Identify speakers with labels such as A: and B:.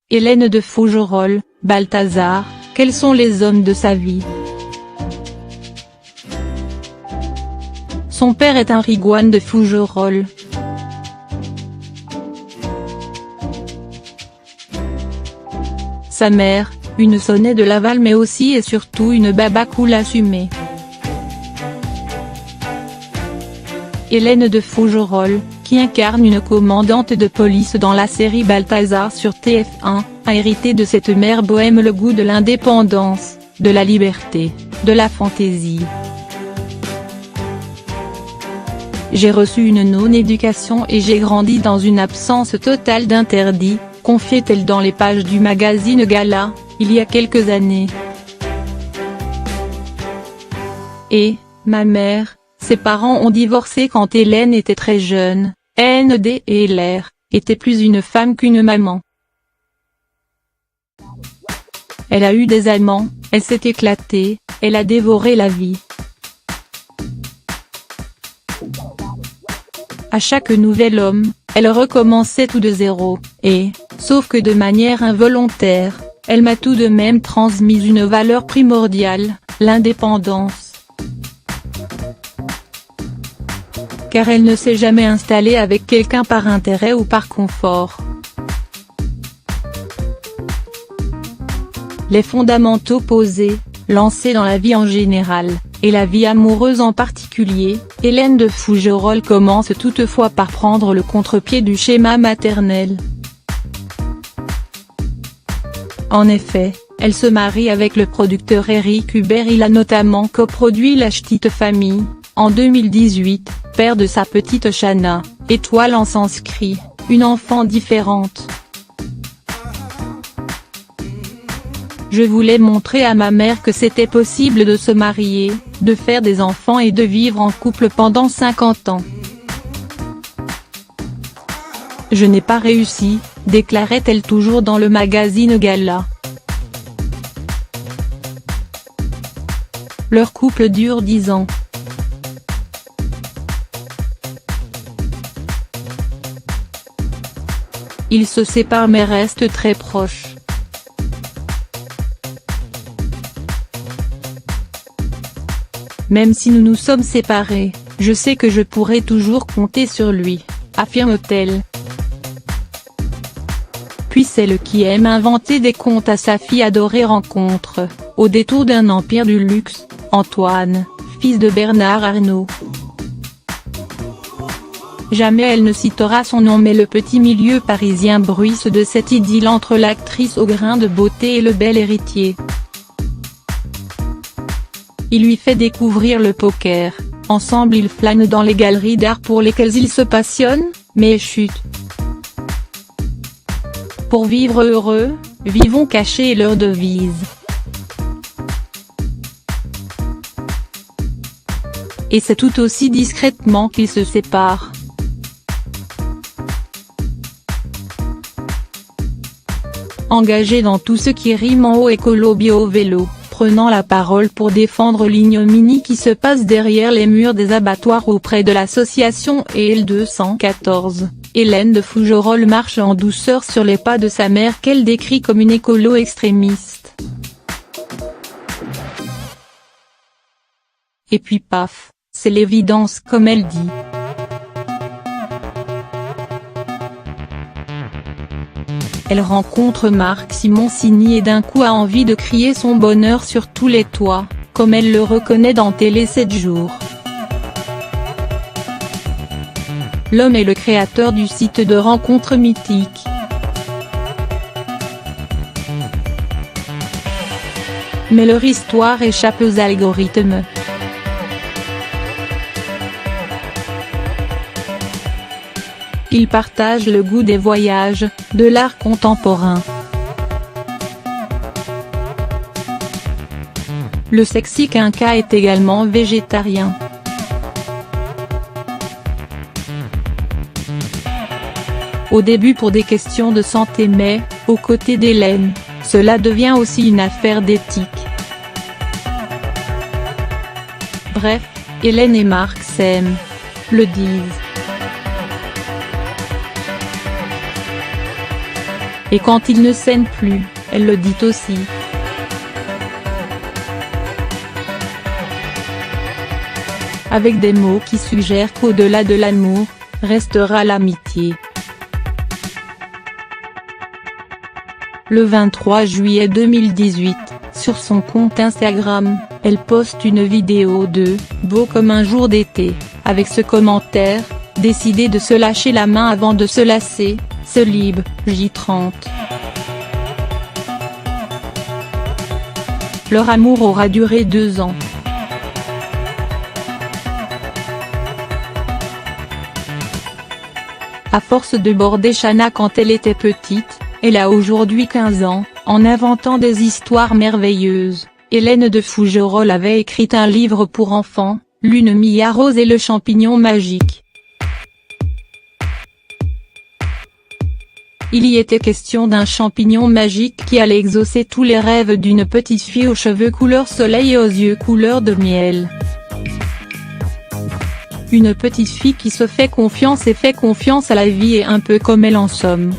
A: Hélène de Fougerolles, Balthazar, quels sont les hommes de sa vie? Son père est un Rigoine de Fougerolles. Sa mère, une Sonnet de Laval mais aussi et surtout une baba cool assumée. Hélène de Fougerolles, qui incarne une commandante de police dans la série Balthazar sur TF1, a hérité de cette mère bohème le goût de l'indépendance, de la liberté, de la fantaisie. J'ai reçu une non-éducation et j'ai grandi dans une absence totale d'interdits, confiait-elle dans les pages du magazine Gala, il y a quelques années. Et, ma mère, ses parents ont divorcé quand Hélène était très jeune, ND et LR, était plus une femme qu'une maman. Elle a eu des amants, elle s'est éclatée, elle a dévoré la vie. À chaque nouvel homme, elle recommençait tout de zéro, et, sauf que de manière involontaire, elle m'a tout de même transmis une valeur primordiale, l'indépendance. Car elle ne s'est jamais installée avec quelqu'un par intérêt ou par confort. Les fondamentaux posés, lancés dans la vie en général, et la vie amoureuse en particulier, Hélène de Fougerolles commence toutefois par prendre le contre-pied du schéma maternel. En effet, elle se marie avec le producteur Éric Hubert. Il a notamment coproduit La Ch'tite Famille, en 2018, père de sa petite Chana, étoile en sanskrit, une enfant différente. Je voulais montrer à ma mère que c'était possible de se marier, de faire des enfants et de vivre en couple pendant 50 ans. Je n'ai pas réussi, déclarait-elle toujours dans le magazine Gala. Leur couple dure 10 ans. Ils se séparent mais restent très proches. Même si nous nous sommes séparés, je sais que je pourrai toujours compter sur lui, affirme-t-elle. Puis celle qui aime inventer des contes à sa fille adorée rencontre, au détour d'un empire du luxe, Antoine, fils de Bernard Arnault. Jamais elle ne citera son nom mais le petit milieu parisien bruisse de cette idylle entre l'actrice au grain de beauté et le bel héritier. Il lui fait découvrir le poker, ensemble ils flânent dans les galeries d'art pour lesquelles ils se passionnent, mais chut. Pour vivre heureux, vivons cachés est leur devise. Et c'est tout aussi discrètement qu'ils se séparent. Engagée dans tout ce qui rime en haut écolo bio vélo, prenant la parole pour défendre l'ignominie qui se passe derrière les murs des abattoirs auprès de l'association EL 214, Hélène de Fougerolles marche en douceur sur les pas de sa mère qu'elle décrit comme une écolo extrémiste. Et puis paf, c'est l'évidence comme elle dit. Elle rencontre Marc Simoncini et d'un coup a envie de crier son bonheur sur tous les toits, comme elle le reconnaît dans Télé 7 jours. L'homme est le créateur du site de rencontres mythique. Mais leur histoire échappe aux algorithmes. Ils partagent le goût des voyages, de l'art contemporain. Le sexy quinca est également végétarien. Au début pour des questions de santé mais, aux côtés d'Hélène, cela devient aussi une affaire d'éthique. Bref, Hélène et Marc s'aiment. Le disent. Et quand il ne s'aime plus, elle le dit aussi. Avec des mots qui suggèrent qu'au-delà de l'amour, restera l'amitié. Le 23 juillet 2018, sur son compte Instagram, elle poste une vidéo de « Beau comme un jour d'été », avec ce commentaire « Décidé de se lâcher la main avant de se lasser, se libre, J30 ». Leur amour aura duré 2 ans. À force de border Shanna quand elle était petite, elle a aujourd'hui 15 ans, en inventant des histoires merveilleuses. Hélène de Fougerolles avait écrit un livre pour enfants, Lune Mia Rose et le champignon magique. Il y était question d'un champignon magique qui allait exaucer tous les rêves d'une petite fille aux cheveux couleur soleil et aux yeux couleur de miel. Une petite fille qui se fait confiance et fait confiance à la vie et un peu comme elle en somme.